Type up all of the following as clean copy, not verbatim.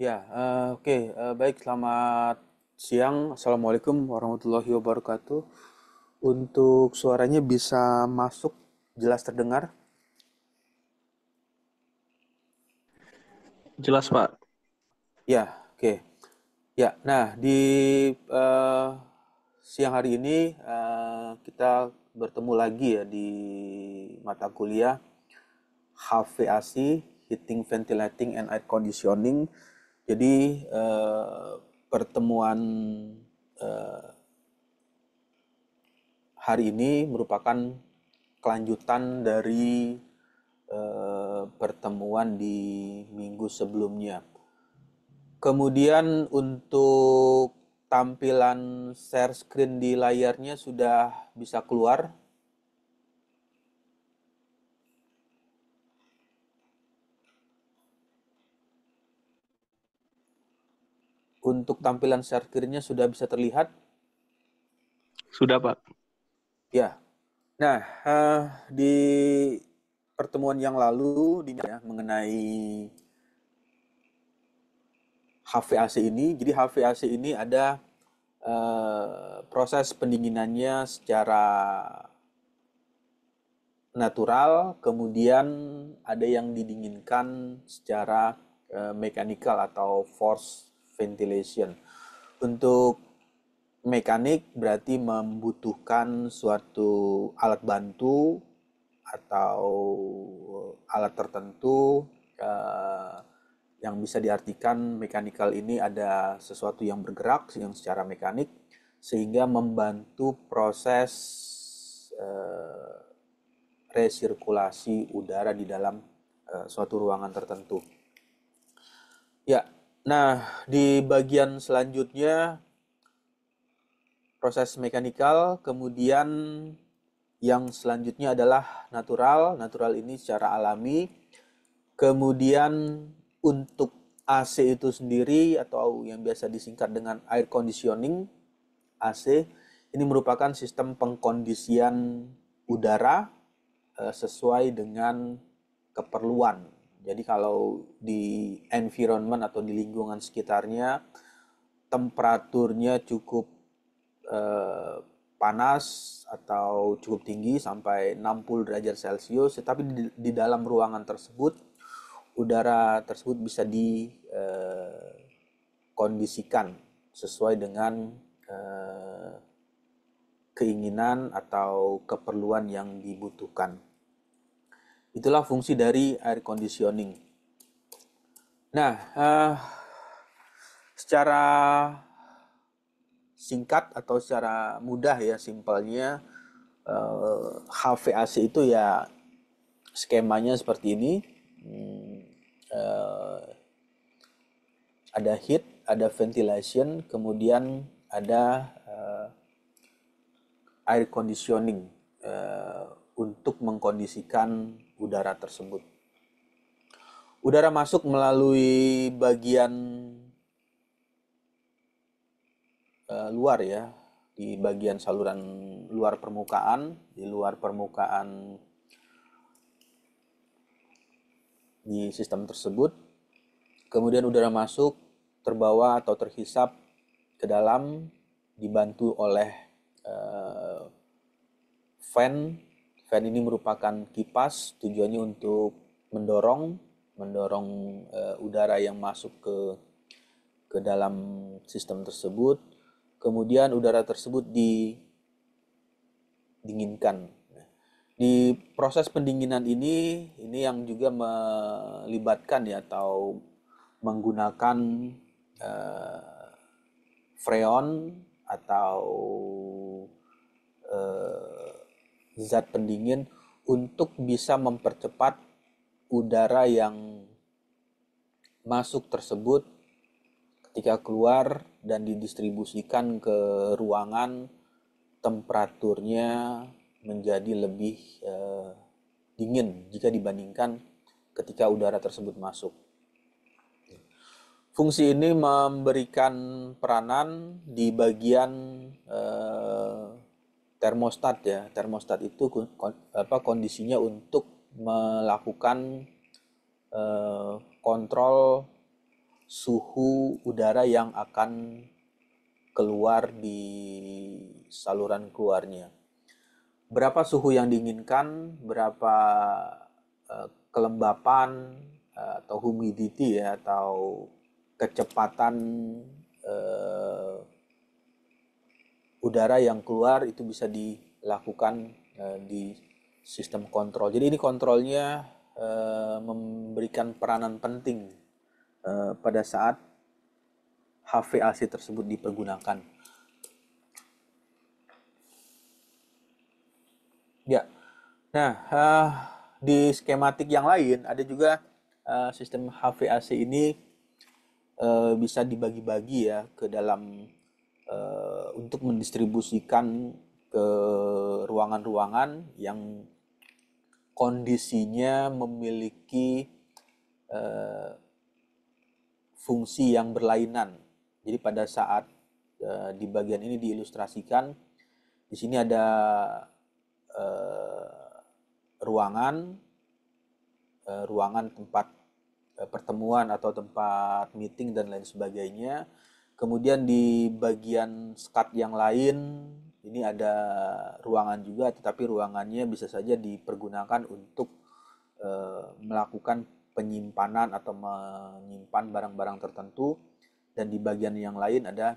Ya, oke, baik. Selamat siang. Assalamualaikum warahmatullahi wabarakatuh. Untuk suaranya bisa masuk, jelas terdengar? Jelas, Pak. Ya, oke. Ya, nah di eh, siang hari ini kita bertemu lagi ya di mata kuliah HVAC, Heating, Ventilating, and Air Conditioning. Jadi pertemuan eh, hari ini merupakan kelanjutan dari pertemuan di minggu sebelumnya. Kemudian untuk tampilan share screen di layarnya sudah bisa keluar. Untuk tampilan share screen-nya sudah bisa terlihat. Sudah, Pak. Ya. Nah, di pertemuan yang lalu ya, mengenai HVAC ini. Jadi HVAC ini ada proses pendinginannya secara natural, kemudian ada yang didinginkan secara mechanical atau force ventilation. Untuk mekanik berarti membutuhkan suatu alat bantu atau alat tertentu eh, yang bisa diartikan mechanical ini ada sesuatu yang bergerak yang secara mekanik sehingga membantu proses eh, resirkulasi udara di dalam suatu ruangan tertentu. Ya, nah di bagian selanjutnya proses mekanikal, kemudian yang selanjutnya adalah natural. Natural ini secara alami. Kemudian untuk AC itu sendiri atau yang biasa disingkat dengan air conditioning, AC, ini merupakan sistem pengkondisian udara sesuai dengan keperluan. Jadi kalau di environment atau di lingkungan sekitarnya temperaturnya cukup eh, panas atau cukup tinggi sampai 60 derajat Celcius, tetapi di dalam ruangan tersebut udara tersebut bisa dikondisikan sesuai dengan eh, keinginan atau keperluan yang dibutuhkan. Itulah fungsi dari air conditioning. Nah, secara singkat atau secara mudah ya, simpelnya HVAC itu ya skemanya seperti ini. Hmm, eh, ada heat, ada ventilation, kemudian ada air conditioning untuk mengkondisikan udara tersebut. Udara masuk melalui bagian luar ya, di bagian saluran luar permukaan, di luar permukaan di sistem tersebut. Kemudian udara masuk, terbawa atau terhisap ke dalam, dibantu oleh eh, fan. Fan ini merupakan kipas, tujuannya untuk mendorong mendorong udara yang masuk ke dalam sistem tersebut. Kemudian udara tersebut didinginkan. Di proses pendinginan ini yang juga melibatkan ya atau menggunakan eh, freon atau eh, zat pendingin untuk bisa mempercepat udara yang masuk tersebut ketika keluar dan didistribusikan ke ruangan, temperaturnya menjadi lebih dingin jika dibandingkan ketika udara tersebut masuk. Fungsi ini memberikan peranan di bagian eh, termostat ya. Termostat itu kondisinya untuk melakukan kontrol suhu udara yang akan keluar di saluran keluarnya. Berapa suhu yang diinginkan, berapa kelembapan atau humidity ya, atau kecepatan udara yang keluar itu bisa dilakukan di sistem kontrol. Jadi ini kontrolnya memberikan peranan penting pada saat HVAC tersebut dipergunakan. Ya, nah di skematik yang lain ada juga sistem HVAC ini bisa dibagi-bagi ya ke dalam untuk mendistribusikan ke ruangan-ruangan yang kondisinya memiliki fungsi yang berlainan. Jadi pada saat di bagian ini diilustrasikan, di sini ada ruangan tempat pertemuan atau tempat meeting dan lain sebagainya. Kemudian di bagian skat yang lain ini ada ruangan juga, tetapi ruangannya bisa saja dipergunakan untuk melakukan penyimpanan atau menyimpan barang-barang tertentu. Dan di bagian yang lain ada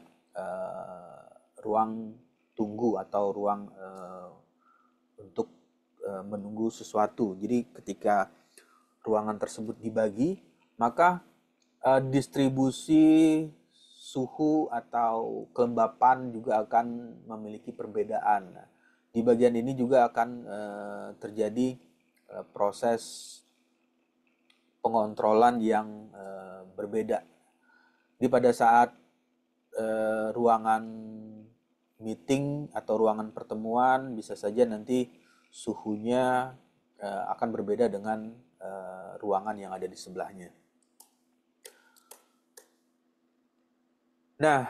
ruang tunggu atau ruang untuk menunggu sesuatu. Jadi ketika ruangan tersebut dibagi, maka distribusi suhu atau kelembapan juga akan memiliki perbedaan. Nah, di bagian ini juga akan terjadi proses pengontrolan yang berbeda. Jadi pada saat ruangan meeting atau ruangan pertemuan bisa saja nanti suhunya akan berbeda dengan ruangan yang ada di sebelahnya. Nah,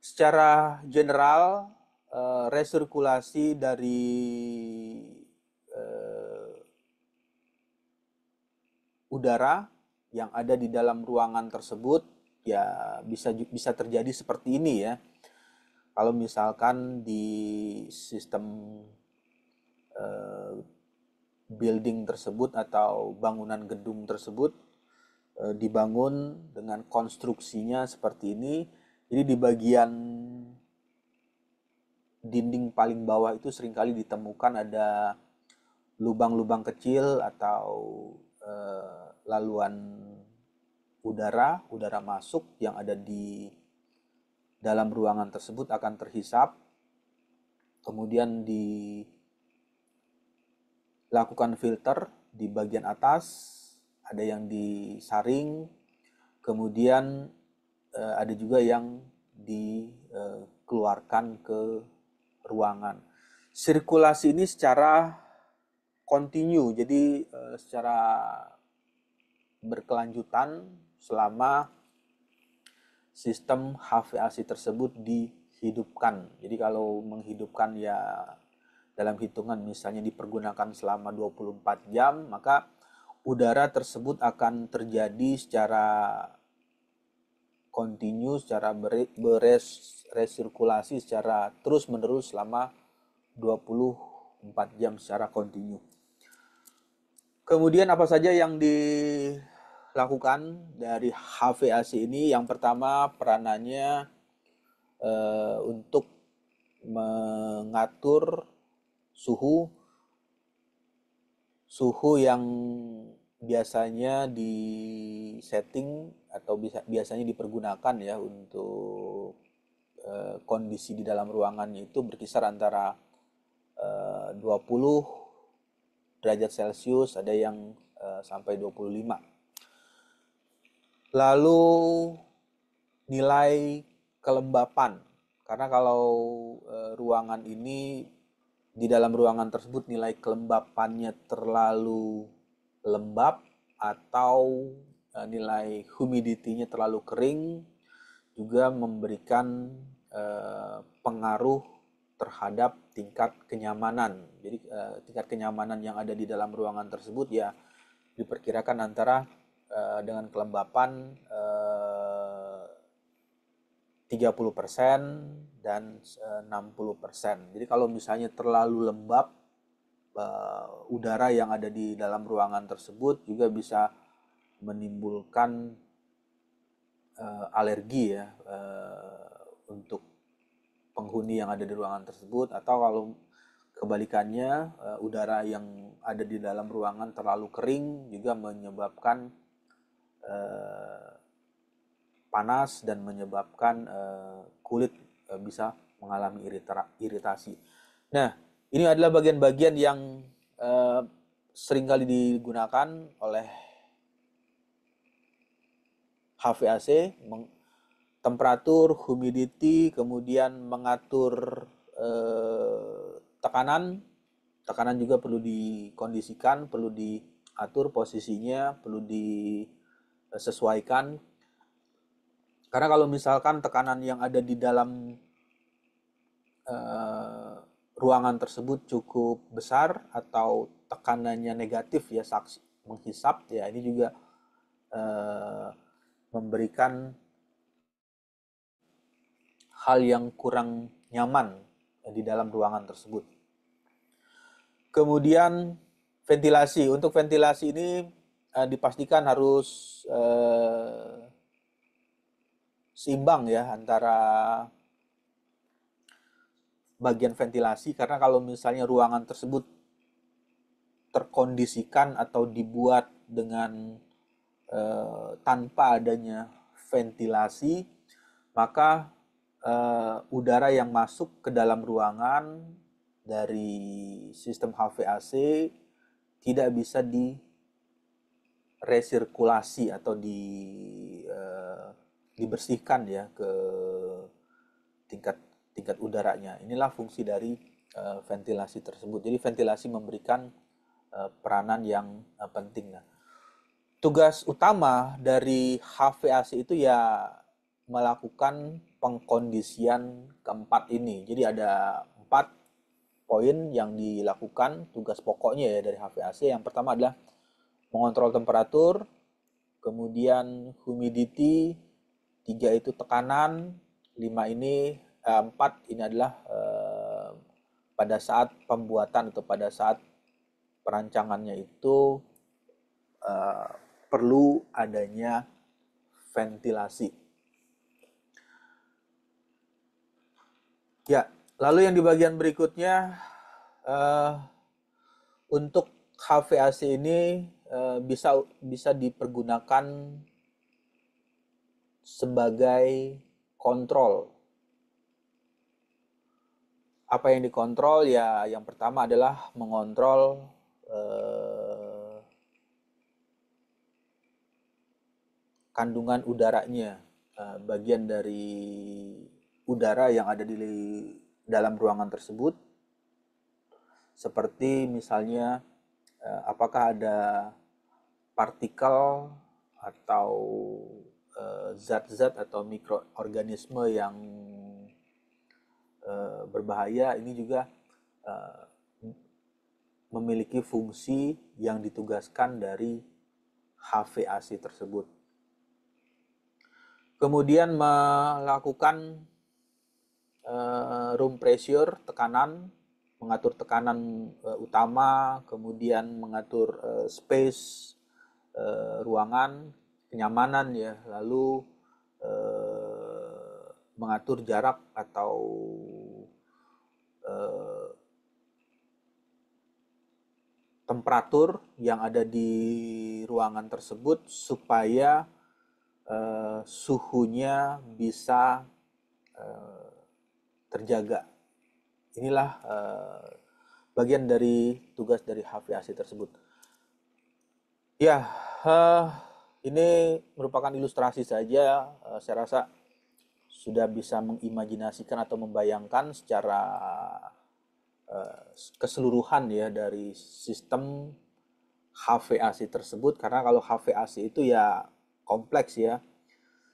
secara general resirkulasi dari udara yang ada di dalam ruangan tersebut ya bisa terjadi seperti ini ya. Kalau misalkan di sistem building tersebut atau bangunan gedung tersebut dibangun dengan konstruksinya seperti ini, jadi di bagian dinding paling bawah itu seringkali ditemukan ada lubang-lubang kecil atau laluan udara masuk yang ada di dalam ruangan tersebut akan terhisap, kemudian dilakukan filter di bagian atas, ada yang disaring, kemudian ada juga yang dikeluarkan ke ruangan. Sirkulasi ini secara kontinu, jadi secara berkelanjutan selama sistem HVAC tersebut dihidupkan. Jadi kalau menghidupkan ya dalam hitungan misalnya dipergunakan selama 24 jam, maka udara tersebut akan terjadi secara kontinu, secara beresirkulasi secara terus-menerus selama 24 jam secara kontinu. Kemudian apa saja yang dilakukan dari HVAC ini? Yang pertama peranannya untuk mengatur suhu yang biasanya disetting atau biasanya dipergunakan ya untuk kondisi di dalam ruangannya itu berkisar antara 20 derajat Celcius, ada yang sampai 25. Lalu nilai kelembapan, karena kalau ruangan ini di dalam ruangan tersebut nilai kelembapannya terlalu lembab atau nilai humidity-nya terlalu kering juga memberikan pengaruh terhadap tingkat kenyamanan. Jadi tingkat kenyamanan yang ada di dalam ruangan tersebut ya diperkirakan antara dengan kelembapan 30% dan 60%. Jadi kalau misalnya terlalu lembab, udara yang ada di dalam ruangan tersebut juga bisa menimbulkan alergi ya untuk penghuni yang ada di ruangan tersebut, atau kalau kebalikannya udara yang ada di dalam ruangan terlalu kering juga menyebabkan panas dan menyebabkan kulit bisa mengalami iritasi. Nah, ini adalah bagian-bagian yang seringkali digunakan oleh HVAC, temperatur, humidity, kemudian mengatur tekanan. Tekanan juga perlu dikondisikan, perlu diatur posisinya, perlu disesuaikan. Karena kalau misalkan tekanan yang ada di dalam ruangan tersebut cukup besar atau tekanannya negatif ya, menghisap ya, ini juga memberikan hal yang kurang nyaman di dalam ruangan tersebut. Kemudian ventilasi. Untuk ventilasi ini dipastikan harus seimbang ya antara bagian ventilasi, karena kalau misalnya ruangan tersebut terkondisikan atau dibuat dengan tanpa adanya ventilasi, maka udara yang masuk ke dalam ruangan dari sistem HVAC tidak bisa diresirkulasi atau dibersihkan ya ke tingkat udaranya. Inilah fungsi dari ventilasi tersebut. Jadi ventilasi memberikan peranan yang penting. Nah, tugas utama dari HVAC itu ya melakukan pengkondisian keempat ini. Jadi ada 4 poin yang dilakukan, tugas pokoknya ya dari HVAC. Yang pertama adalah mengontrol temperatur, kemudian humidity, 3 itu tekanan, 4 ini adalah pada saat pembuatan atau pada saat perancangannya itu perlu adanya ventilasi. Ya, lalu yang di bagian berikutnya untuk HVAC ini bisa dipergunakan sebagai kontrol. Apa yang dikontrol ya, yang pertama adalah mengontrol kandungan udaranya, bagian dari udara yang ada di dalam ruangan tersebut, seperti misalnya apakah ada partikel atau zat-zat atau mikroorganisme yang berbahaya. Ini juga memiliki fungsi yang ditugaskan dari HVAC tersebut. Kemudian melakukan room pressure, tekanan, mengatur tekanan utama, kemudian mengatur space ruangan, kenyamanan ya, lalu mengatur jarak atau temperatur yang ada di ruangan tersebut supaya suhunya bisa terjaga. Inilah bagian dari tugas dari HVAC tersebut. Ya, ini merupakan ilustrasi saja. Saya rasa sudah bisa mengimajinasikan atau membayangkan secara keseluruhan ya dari sistem HVAC tersebut. Karena kalau HVAC itu ya kompleks ya.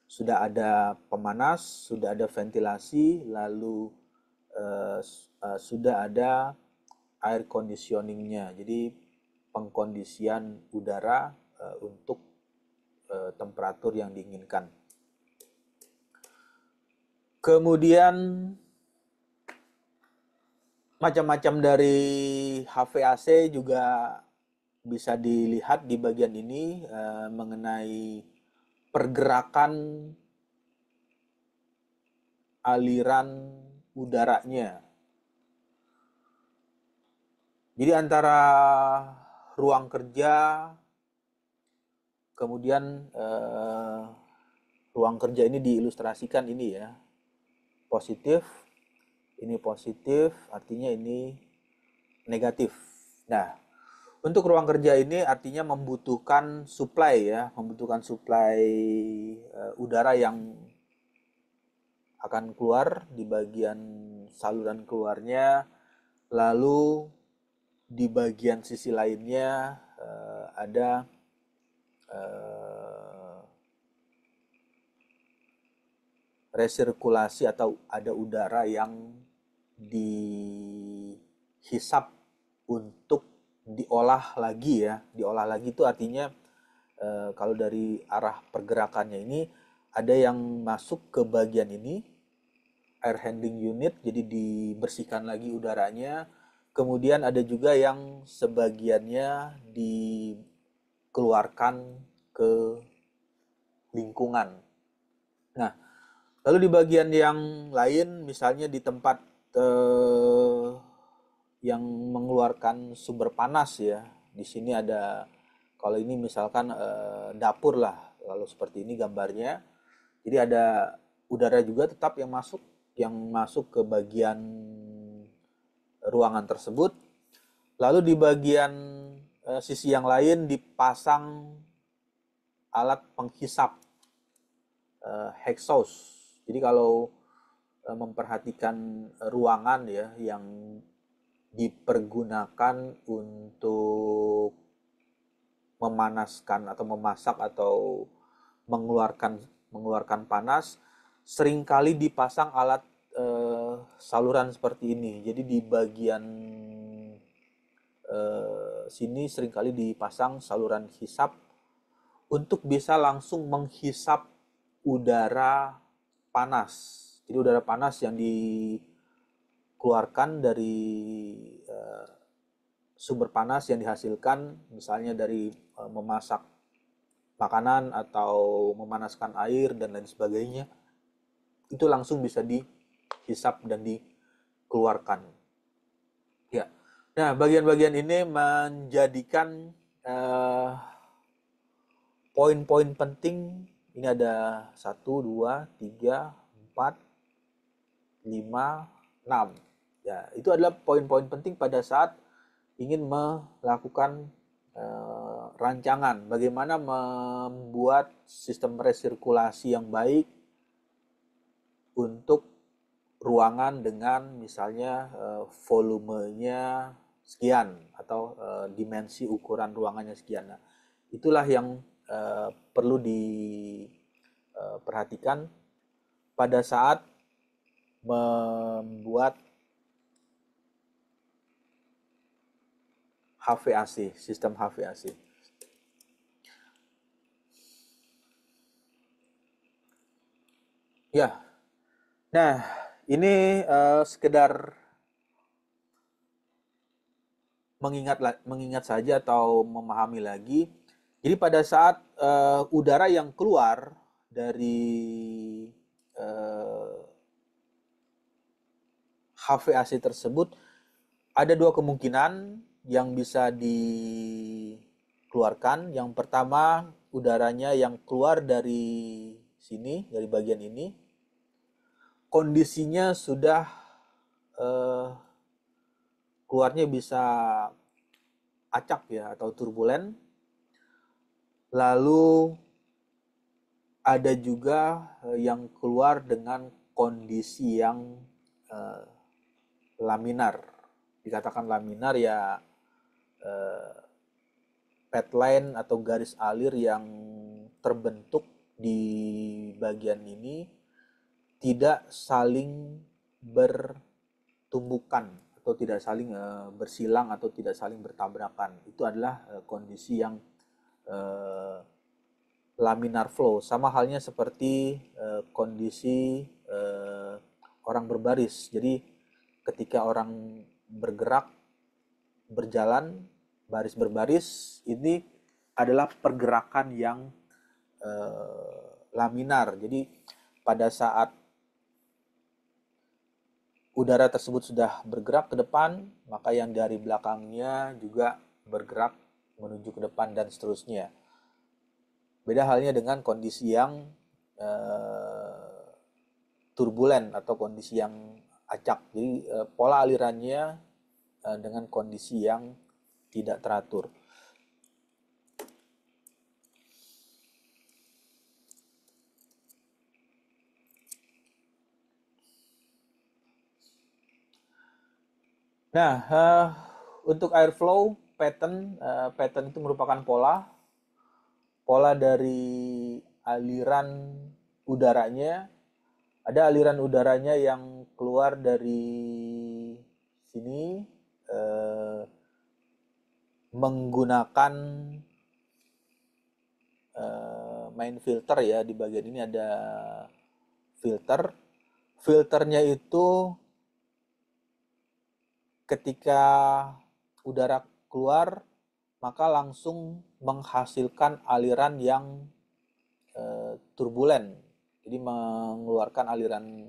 Sudah ada pemanas, sudah ada ventilasi, lalu sudah ada air conditioningnya. Jadi pengkondisian udara untuk temperatur yang diinginkan. Kemudian macam-macam dari HVAC juga bisa dilihat di bagian ini mengenai pergerakan aliran udaranya. Jadi antara ruang kerja, kemudian ruang kerja ini diilustrasikan ini ya, positif, ini positif, artinya ini negatif. Nah, untuk ruang kerja ini artinya membutuhkan supply ya, membutuhkan supply udara yang akan keluar di bagian saluran keluarnya, lalu di bagian sisi lainnya ada resirkulasi atau ada udara yang dihisap untuk diolah lagi ya. Diolah lagi itu artinya kalau dari arah pergerakannya ini ada yang masuk ke bagian ini, air handling unit, jadi dibersihkan lagi udaranya. Kemudian ada juga yang sebagiannya dikeluarkan ke lingkungan. Nah, lalu di bagian yang lain, misalnya di tempat yang mengeluarkan sumber panas ya, di sini ada, kalau ini misalkan dapur lah, lalu seperti ini gambarnya. Jadi ada udara juga tetap yang masuk ke bagian ruangan tersebut. Lalu di bagian sisi yang lain dipasang alat penghisap exhaust. Jadi kalau memperhatikan ruangan ya yang dipergunakan untuk memanaskan atau memasak atau mengeluarkan panas, seringkali dipasang alat saluran seperti ini. Jadi di bagian sini seringkali dipasang saluran hisap untuk bisa langsung menghisap udara panas. Jadi udara panas yang dikeluarkan dari sumber panas yang dihasilkan misalnya dari memasak makanan atau memanaskan air dan lain sebagainya, itu langsung bisa dihisap dan dikeluarkan. Ya. Nah, bagian-bagian ini menjadikan poin-poin penting. Ini ada 1, 2, 3, 4, 5, 6. Ya, itu adalah poin-poin penting pada saat ingin melakukan rancangan bagaimana membuat sistem resirkulasi yang baik untuk ruangan dengan misalnya volumenya sekian atau dimensi ukuran ruangannya sekian. Nah, itulah yang perlu diperhatikan pada saat membuat HVAC, sistem HVAC. Ya, nah ini sekedar mengingat saja atau memahami lagi. Jadi pada saat udara yang keluar dari HVAC tersebut ada dua kemungkinan yang bisa dikeluarkan. Yang pertama, udaranya yang keluar dari sini, dari bagian ini, kondisinya sudah keluarnya bisa acak ya atau turbulen. Lalu ada juga yang keluar dengan kondisi yang laminar. Dikatakan laminar ya padline atau garis alir yang terbentuk di bagian ini tidak saling bertumbukan atau tidak saling bersilang atau tidak saling bertabrakan. Itu adalah kondisi yang laminar flow, sama halnya seperti kondisi orang berbaris. Jadi ketika orang bergerak, berjalan baris berbaris, ini adalah pergerakan yang laminar. Jadi pada saat udara tersebut sudah bergerak ke depan, maka yang dari belakangnya juga bergerak menuju ke depan dan seterusnya. Beda halnya dengan kondisi yang turbulen atau kondisi yang acak. Jadi pola alirannya dengan kondisi yang tidak teratur. Nah, untuk airflow pattern itu merupakan pola dari aliran udaranya. Ada aliran udaranya yang keluar dari sini menggunakan main filter ya. Di bagian ini ada filter. Filternya itu ketika udara keluar maka langsung menghasilkan aliran yang turbulen. Jadi mengeluarkan aliran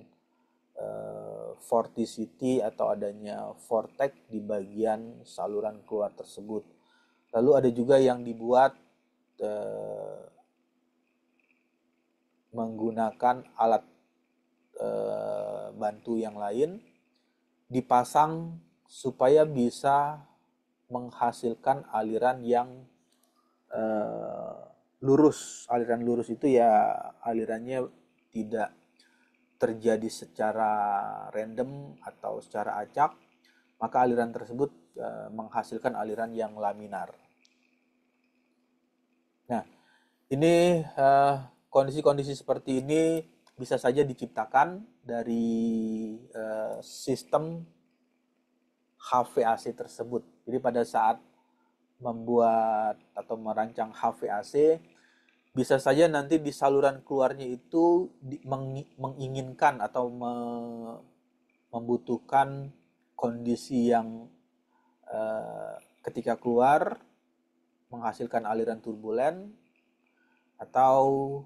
vorticity atau adanya vortex di bagian saluran keluar tersebut. Lalu ada juga yang dibuat menggunakan alat bantu yang lain, dipasang supaya bisa menghasilkan aliran yang lurus. Aliran lurus itu ya alirannya tidak terjadi secara random atau secara acak, maka aliran tersebut menghasilkan aliran yang laminar. Nah, ini kondisi-kondisi seperti ini bisa saja diciptakan dari sistem HVAC tersebut. Jadi pada saat membuat atau merancang HVAC, bisa saja nanti di saluran keluarnya itu menginginkan atau membutuhkan kondisi yang ketika keluar menghasilkan aliran turbulen, atau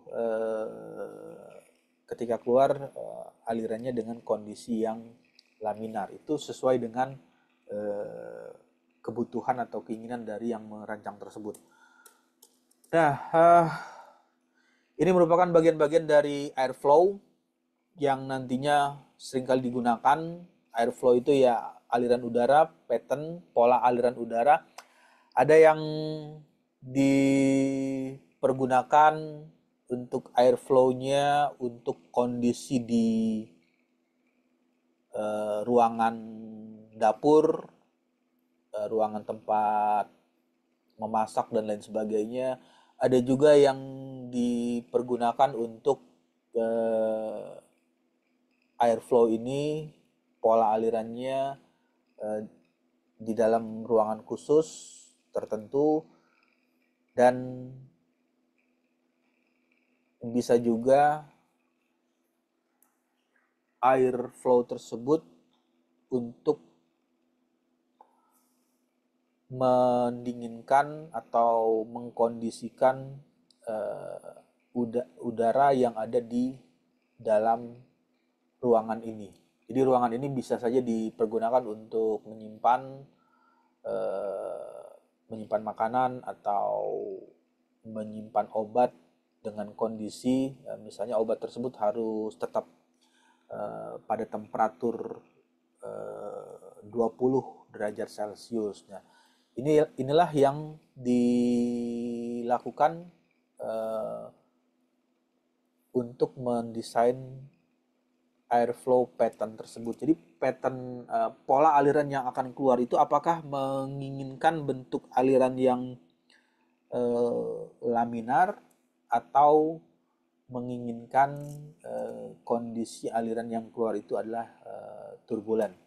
ketika keluar alirannya dengan kondisi yang laminar. Itu sesuai dengan kebutuhan atau keinginan dari yang merancang tersebut. Nah, ini merupakan bagian-bagian dari airflow yang nantinya seringkali digunakan. Airflow itu ya aliran udara, pattern, pola aliran udara. Ada yang dipergunakan untuk airflow-nya untuk kondisi di ruangan dapur, ruangan tempat memasak dan lain sebagainya. Ada juga yang dipergunakan untuk airflow ini, pola alirannya di dalam ruangan khusus tertentu, dan bisa juga airflow tersebut untuk mendinginkan atau mengkondisikan udara yang ada di dalam ruangan ini. Jadi ruangan ini bisa saja dipergunakan untuk menyimpan makanan atau menyimpan obat dengan kondisi misalnya obat tersebut harus tetap pada temperatur 20 derajat Celcius. Nah, inilah yang dilakukan untuk mendesain airflow pattern tersebut. Jadi pattern pola aliran yang akan keluar itu apakah menginginkan bentuk aliran yang laminar atau menginginkan kondisi aliran yang keluar itu adalah turbulen.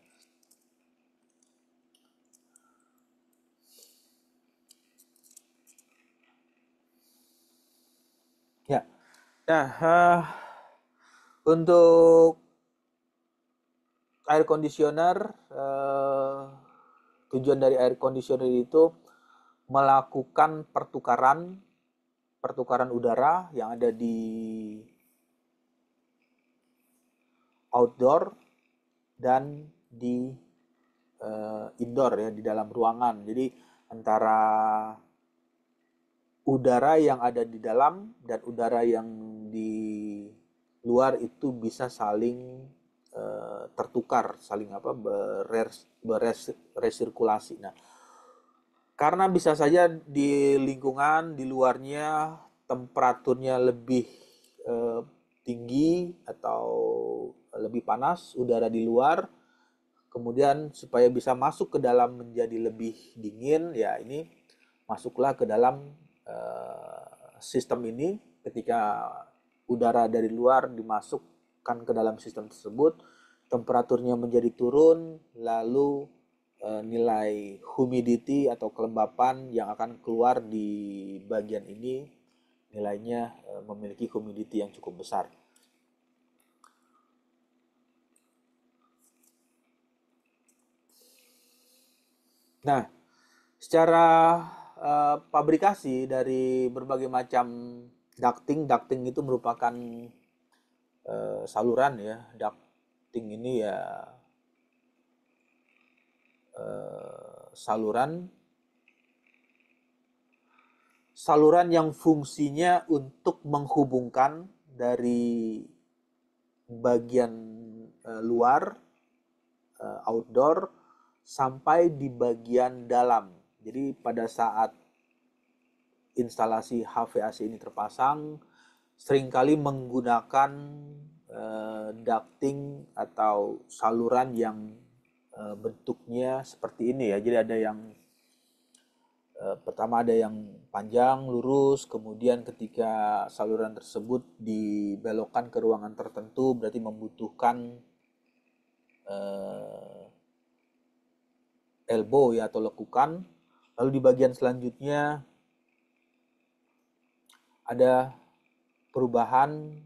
Nah, untuk air conditioner, tujuan dari air conditioner itu melakukan pertukaran udara yang ada di outdoor dan di indoor ya, di dalam ruangan. Jadi antara udara yang ada di dalam dan udara yang di luar itu bisa saling tertukar, saling apa beresirkulasi. Nah, karena bisa saja di lingkungan di luarnya temperaturnya lebih eh, tinggi atau lebih panas udara di luar, kemudian supaya bisa masuk ke dalam menjadi lebih dingin, ya ini masuklah ke dalam sistem ini. Ketika udara dari luar dimasukkan ke dalam sistem tersebut, temperaturnya menjadi turun, lalu nilai humidity atau kelembapan yang akan keluar di bagian ini nilainya memiliki humidity yang cukup besar. Nah, secara pabrikasi dari berbagai macam ducting itu merupakan saluran ya. Ducting ini ya saluran saluran yang fungsinya untuk menghubungkan dari bagian luar outdoor sampai di bagian dalam. Jadi pada saat instalasi HVAC ini terpasang, seringkali menggunakan ducting atau saluran yang bentuknya seperti ini ya. Jadi ada yang pertama ada yang panjang lurus, kemudian ketika saluran tersebut dibelokkan ke ruangan tertentu berarti membutuhkan elbow ya atau lekukan. Lalu di bagian selanjutnya ada perubahan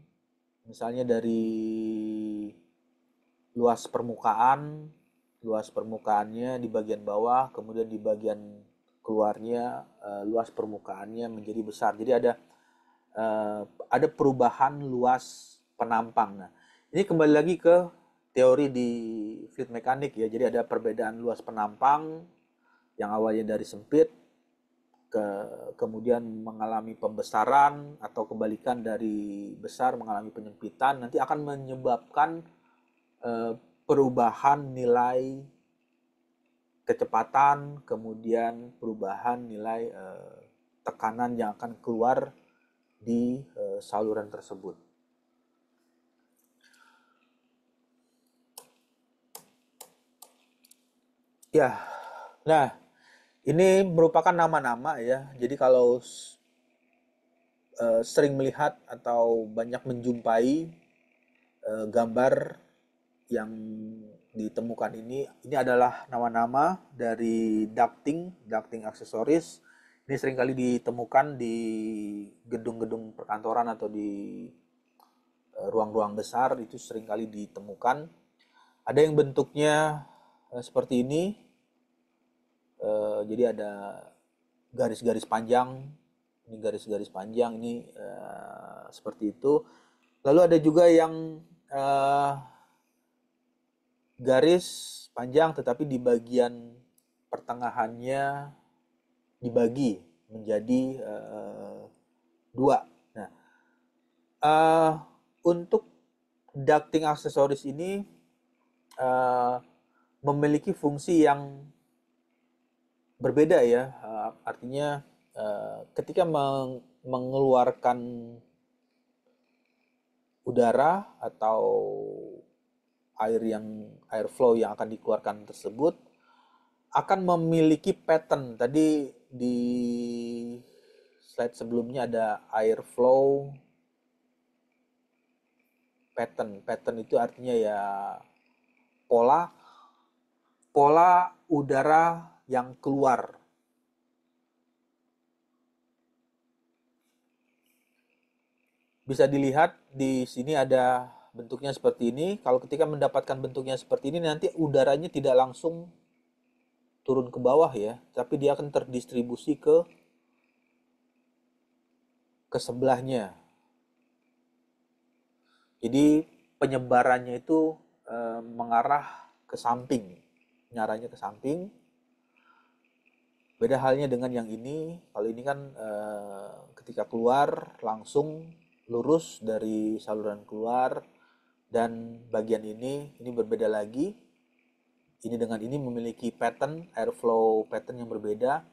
misalnya dari luas permukaannya di bagian bawah, kemudian di bagian keluarnya luas permukaannya menjadi besar. Jadi ada perubahan luas penampang. Nah, ini kembali lagi ke teori di fluid mekanik ya. Jadi ada perbedaan luas penampang yang awalnya dari sempit kemudian mengalami pembesaran atau kebalikan dari besar mengalami penyempitan, nanti akan menyebabkan perubahan nilai kecepatan, kemudian perubahan nilai tekanan yang akan keluar di saluran tersebut. Ya, nah ini merupakan nama-nama ya. Jadi kalau sering melihat atau banyak menjumpai gambar yang ditemukan ini adalah nama-nama dari ducting aksesoris. Ini seringkali ditemukan di gedung-gedung perkantoran atau di ruang-ruang besar, itu seringkali ditemukan. Ada yang bentuknya seperti ini, jadi ada garis-garis panjang, ini garis-garis panjang, ini seperti itu. Lalu ada juga yang garis panjang tetapi di bagian pertengahannya dibagi menjadi dua. Nah, untuk ducting aksesoris ini memiliki fungsi yang berbeda ya. Artinya ketika mengeluarkan udara atau airflow yang akan dikeluarkan tersebut akan memiliki pattern. Tadi di slide sebelumnya ada airflow pattern. Pattern itu artinya ya pola udara yang keluar. bisa dilihat di sini ada bentuknya seperti ini. Kalau ketika mendapatkan bentuknya seperti ini, nanti udaranya tidak langsung turun ke bawah ya, tapi dia akan terdistribusi ke sebelahnya. Jadi penyebarannya itu mengarah ke samping, nyaranya ke samping. Beda halnya dengan yang ini. Kalau ini kan ketika keluar langsung lurus dari saluran keluar, dan bagian ini berbeda lagi. Ini dengan ini memiliki pattern airflow pattern yang berbeda.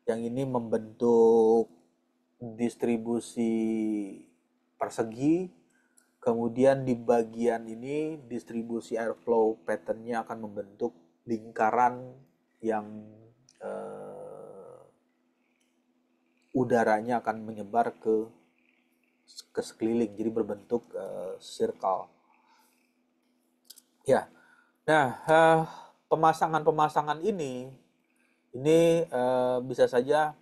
Yang ini membentuk distribusi persegi. Kemudian di bagian ini distribusi airflow patternnya akan membentuk lingkaran yang udaranya akan menyebar ke sekeliling, jadi berbentuk circle. Ya, nah pemasangan ini bisa saja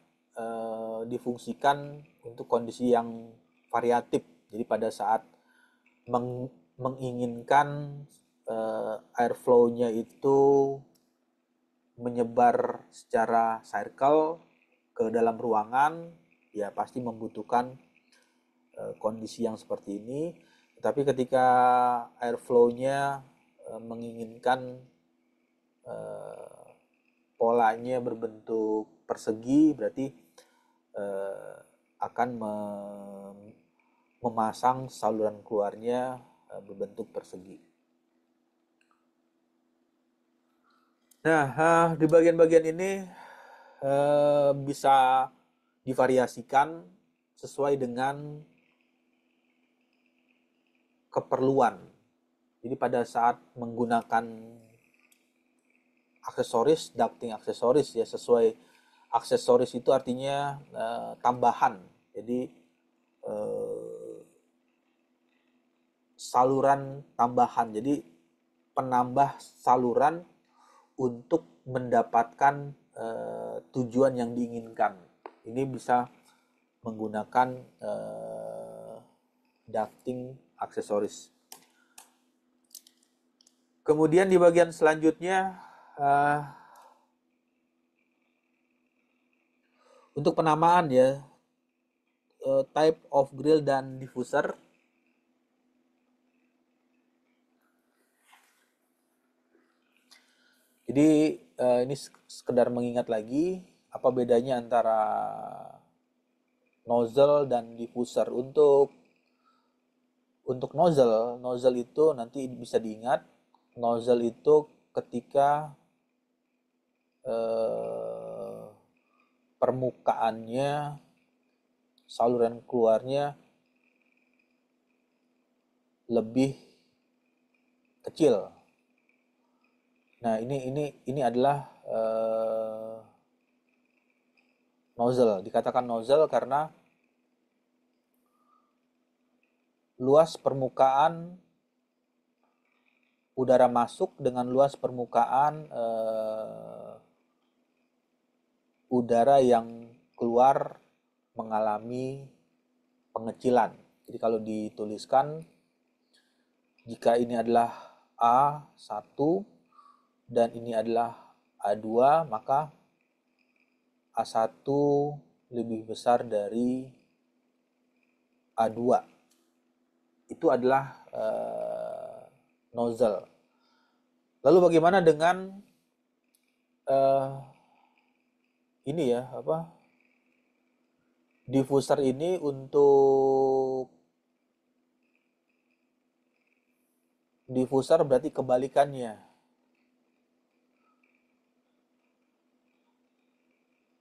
difungsikan untuk kondisi yang variatif. Jadi pada saat menginginkan airflow-nya itu menyebar secara circle ke dalam ruangan, ya pasti membutuhkan kondisi yang seperti ini. Tetapi ketika airflow-nya menginginkan polanya berbentuk persegi, berarti akan memasang saluran keluarnya berbentuk persegi. Nah, di bagian-bagian ini bisa divariasikan sesuai dengan keperluan. Jadi pada saat menggunakan aksesoris, ducting aksesoris ya, sesuai aksesoris itu artinya tambahan. Jadi saluran tambahan. Jadi penambah saluran untuk mendapatkan tujuan yang diinginkan. Ini bisa menggunakan ducting aksesoris. Kemudian di bagian selanjutnya untuk penamaan ya, type of grill dan diffuser. Jadi ini sekedar mengingat lagi apa bedanya antara nozzle dan diffuser. Untuk nozzle itu nanti bisa diingat, nozzle itu ketika permukaannya, saluran keluarnya lebih kecil. Nah, ini adalah nozzle. Dikatakan nozzle karena luas permukaan udara masuk dengan luas permukaan udara yang keluar mengalami pengecilan. Jadi kalau dituliskan, jika ini adalah A1 dan ini adalah A2, maka A1 lebih besar dari A2. Itu adalah nozzle. Lalu bagaimana dengan ini ya, diffuser ini? Untuk diffuser berarti kebalikannya.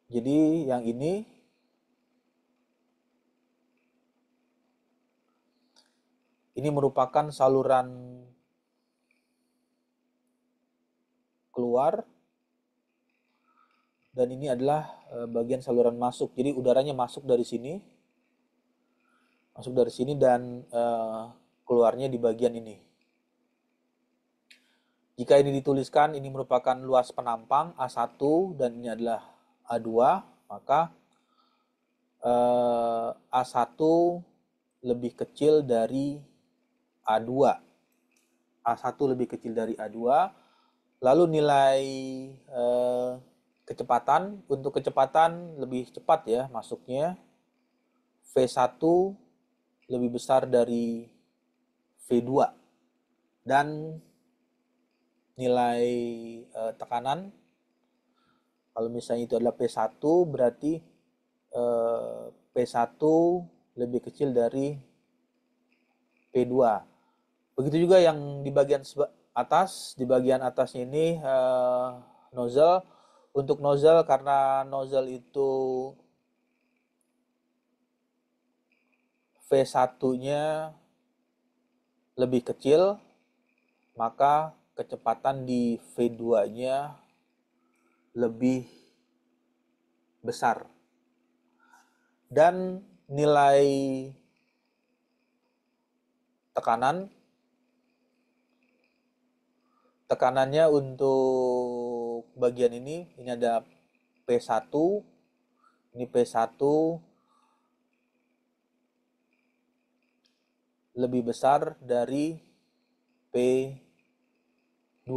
Jadi yang ini merupakan saluran keluar dan ini adalah bagian saluran masuk. Jadi udaranya masuk dari sini dan keluarnya di bagian ini. Jika ini dituliskan, ini merupakan luas penampang A1 dan ini adalah A2, maka A1 lebih kecil dari A2. A1 lebih kecil dari A2. Lalu nilai kecepatan, untuk kecepatan lebih cepat ya masuknya. V1 lebih besar dari V2. Dan nilai tekanan, kalau misalnya itu adalah P1, berarti P1 lebih kecil dari P2. Begitu juga yang di bagian atas. Di bagian atasnya ini nozzle. Untuk nozzle, karena nozzle itu V1-nya lebih kecil, maka kecepatan di V2-nya lebih besar. Dan nilai tekanannya untuk bagian ini ada P1, ini P1 lebih besar dari P2.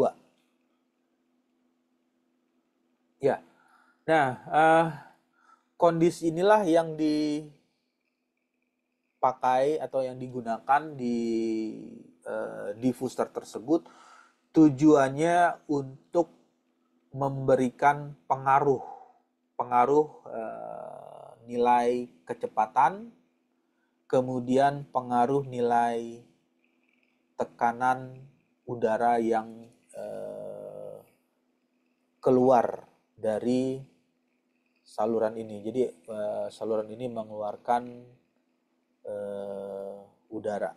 Ya. Nah, kondisi inilah yang dipakai atau yang digunakan di diffuser tersebut, tujuannya untuk memberikan pengaruh nilai kecepatan, kemudian pengaruh nilai tekanan udara yang keluar dari saluran ini. Jadi saluran ini mengeluarkan udara.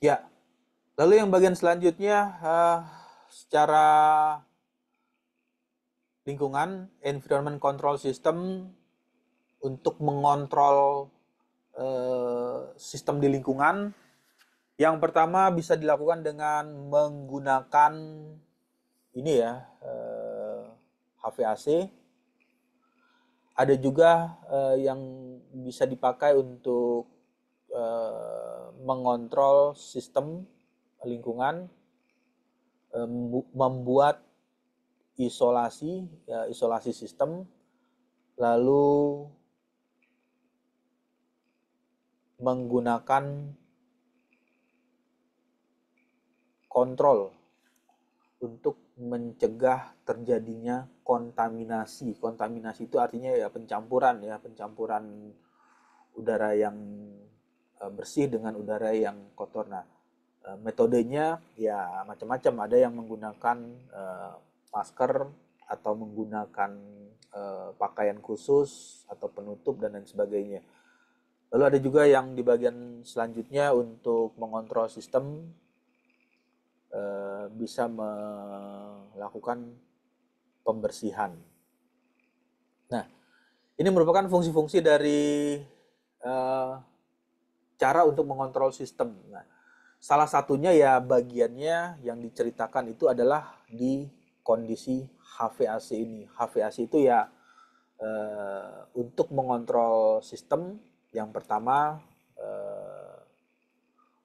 Ya, lalu yang bagian selanjutnya secara lingkungan, environment control system untuk mengontrol sistem di lingkungan. Yang pertama bisa dilakukan dengan menggunakan ini ya, HVAC. Ada juga yang bisa dipakai untuk mengontrol sistem lingkungan, membuat isolasi sistem, lalu menggunakan kontrol untuk mencegah terjadinya kontaminasi. Kontaminasi itu artinya ya pencampuran udara yang bersih dengan udara yang kotor. Nah, metodenya ya macam-macam. Ada yang menggunakan masker atau menggunakan pakaian khusus atau penutup dan lain sebagainya. Lalu ada juga yang di bagian selanjutnya untuk mengontrol sistem, bisa melakukan pembersihan. Nah, ini merupakan fungsi-fungsi dari cara untuk mengontrol sistem. Nah, salah satunya ya bagiannya yang diceritakan itu adalah di kondisi HVAC ini. HVAC itu ya untuk mengontrol sistem, yang pertama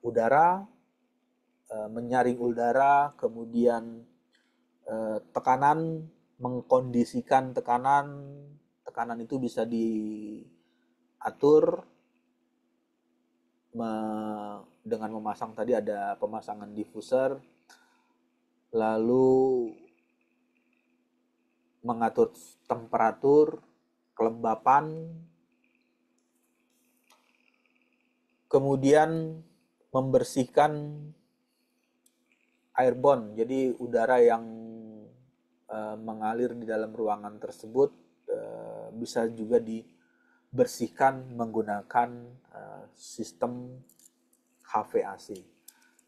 udara, menyaring udara, kemudian tekanan, mengkondisikan tekanan. Tekanan itu bisa diatur dengan memasang, tadi ada pemasangan diffuser, lalu mengatur temperatur, kelembapan, kemudian membersihkan airborne, jadi udara yang mengalir di dalam ruangan tersebut bisa juga dibersihkan menggunakan sistem HVAC.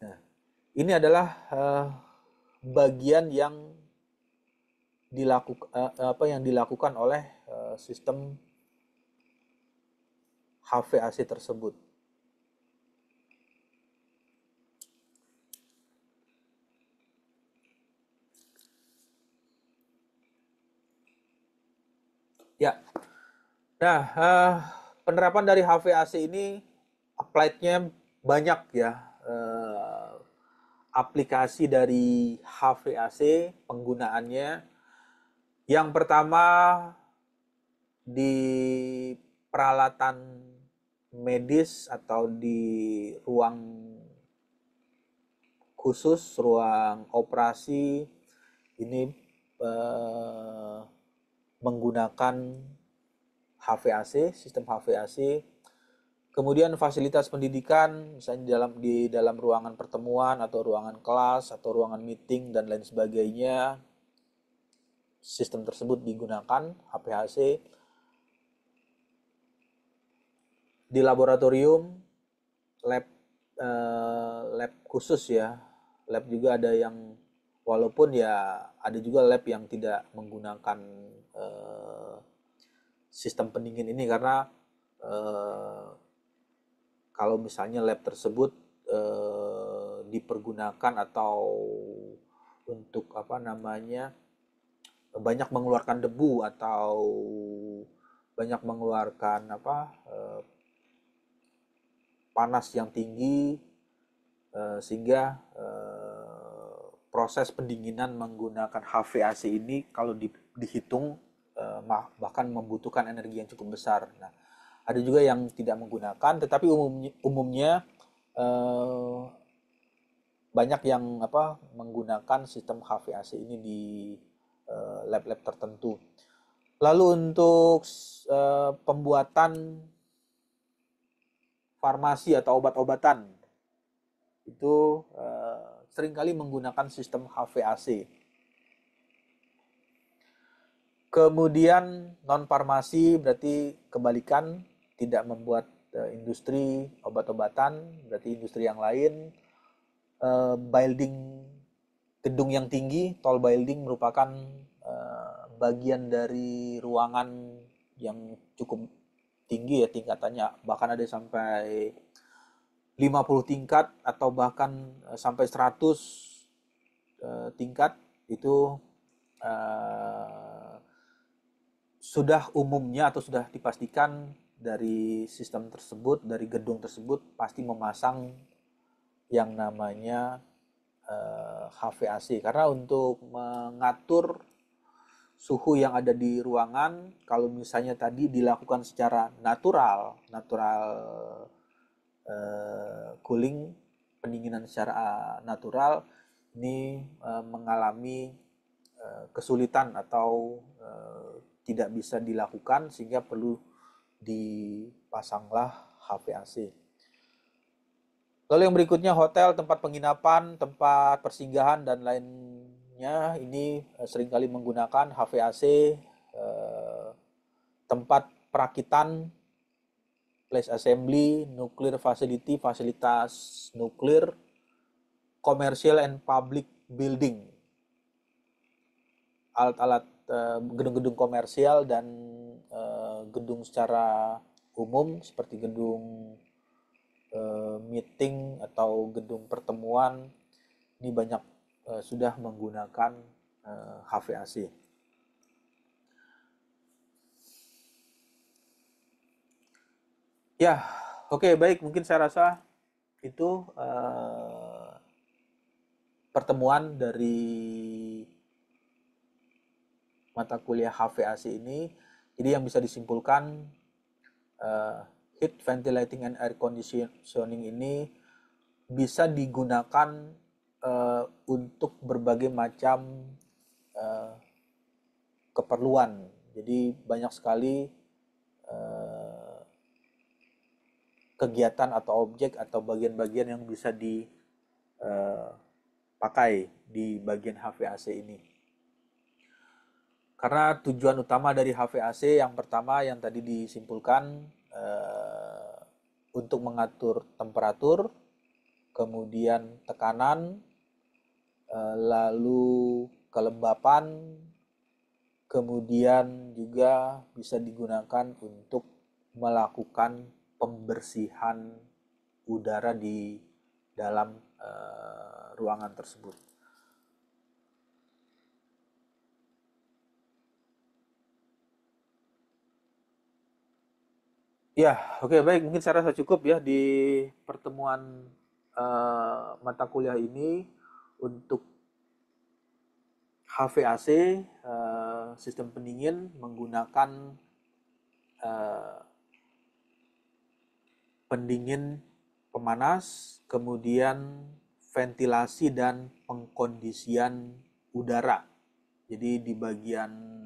Nah, ini adalah bagian yang dilakukan oleh sistem HVAC tersebut. Ya, nah penerapan dari HVAC ini applied-nya banyak ya. Aplikasi dari HVAC penggunaannya. Yang pertama di peralatan medis atau di ruang khusus, ruang operasi ini menggunakan HVAC, sistem HVAC. Kemudian fasilitas pendidikan, misalnya di dalam ruangan pertemuan atau ruangan kelas atau ruangan meeting dan lain sebagainya, sistem tersebut digunakan HVAC. Di laboratorium, lab lab khusus ya, lab juga ada yang, walaupun ya ada juga lab yang tidak menggunakan sistem pendingin ini karena eh, kalau misalnya lab tersebut dipergunakan atau untuk apa namanya banyak mengeluarkan debu atau banyak mengeluarkan panas yang tinggi, sehingga proses pendinginan menggunakan HVAC ini kalau dihitung bahkan membutuhkan energi yang cukup besar. Nah, ada juga yang tidak menggunakan, tetapi umumnya eh, banyak yang menggunakan sistem HVAC ini di lab-lab tertentu. Lalu untuk pembuatan farmasi atau obat-obatan itu seringkali menggunakan sistem HVAC. Kemudian non farmasi berarti kebalikan, tidak membuat industri obat-obatan, berarti industri yang lain. Building gedung yang tinggi, tall building merupakan bagian dari ruangan yang cukup tinggi ya tingkatannya, bahkan ada sampai 50 tingkat atau bahkan sampai 100 tingkat. Itu sudah umumnya atau sudah dipastikan dari sistem tersebut, dari gedung tersebut pasti memasang yang namanya HVAC, karena untuk mengatur suhu yang ada di ruangan, kalau misalnya tadi dilakukan secara natural cooling, pendinginan secara natural, ini mengalami kesulitan atau tidak bisa dilakukan, sehingga perlu dipasanglah HVAC. Lalu yang berikutnya hotel, tempat penginapan, tempat persinggahan dan lainnya ini seringkali menggunakan HVAC. Tempat perakitan, place assembly, nuclear facility, fasilitas nuklir, commercial and public building, alat-alat gedung-gedung komersial dan gedung secara umum seperti gedung meeting atau gedung pertemuan, ini banyak sudah menggunakan HVAC. Ya, oke, baik, mungkin saya rasa itu pertemuan dari mata kuliah HVAC ini. Jadi yang bisa disimpulkan, heat ventilating and air conditioning ini bisa digunakan untuk berbagai macam keperluan. Jadi banyak sekali kegiatan atau objek atau bagian-bagian yang bisa dipakai di bagian HVAC ini. Karena tujuan utama dari HVAC yang pertama yang tadi disimpulkan untuk mengatur temperatur, kemudian tekanan, lalu kelembapan, kemudian juga bisa digunakan untuk melakukan pembersihan udara di dalam ruangan tersebut. Ya, oke baik. Mungkin saya rasa cukup ya di pertemuan mata kuliah ini untuk HVAC, sistem pendingin menggunakan eh, pendingin pemanas, kemudian ventilasi dan pengkondisian udara. Jadi di bagian